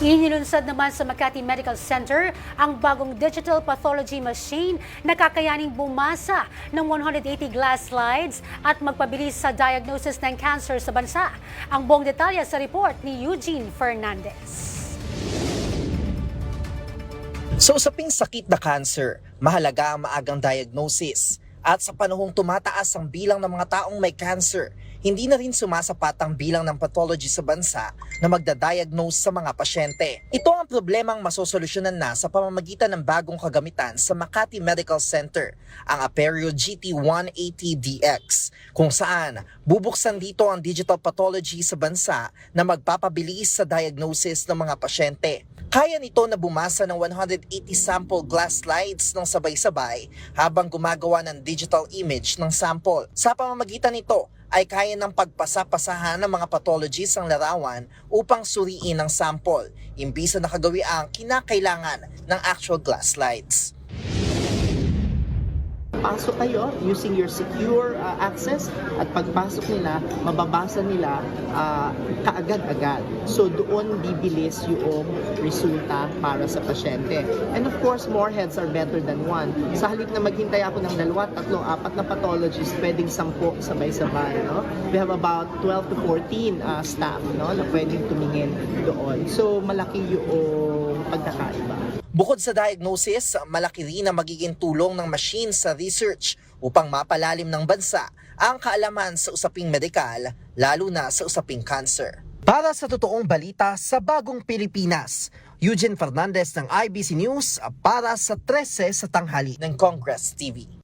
Inilunsad naman sa Makati Medical Center ang bagong digital pathology machine na kakayaning bumasa ng 180 glass slides at magpabilis sa diagnosis ng cancer sa bansa. Ang buong detalye sa report ni Eugene Fernandez. Sa usaping sakit na cancer, mahalaga ang maagang diagnosis. At sa panahong tumataas ang bilang ng mga taong may cancer, hindi na rin sumasapat ang bilang ng pathology sa bansa na magdadiagnose sa mga pasyente. Ito ang problemang masosolusyonan na sa pamamagitan ng bagong kagamitan sa Makati Medical Center, ang Aperio GT180DX, kung saan bubuksan dito ang digital pathology sa bansa na magpapabilis sa diagnosis ng mga pasyente. Kaya nito na bumasa ng 180 sample glass slides ng sabay-sabay habang gumagawa ng digital image ng sample. Sa pamamagitan nito ay kaya ng pagpasa-pasahan ng mga pathologists ang larawan upang suriin ang sample, imbis na nakagawi ang kinakailangan ng actual glass slides. Pasok kayo using your secure access at pagpasok nila, mababasa nila kaagad-agad. So doon bibilis yung resulta para sa pasyente. And of course, more heads are better than one. Sa halip na maghintay ako ng 2, 3, 4 na pathologists, pwedeng 10 sabay-sabay. No? We have about 12 to 14 staff, no, na pwedeng tumingin doon. So malaki yung pagkakaiba. Bukod sa diagnosis, malaki rin ang magiging tulong ng machine sa research upang mapalalim ng bansa ang kaalaman sa usaping medikal, lalo na sa usaping cancer. Para sa totoong balita sa Bagong Pilipinas, Eugene Fernandez ng IBC News para sa 13 sa tanghali ng Congress TV.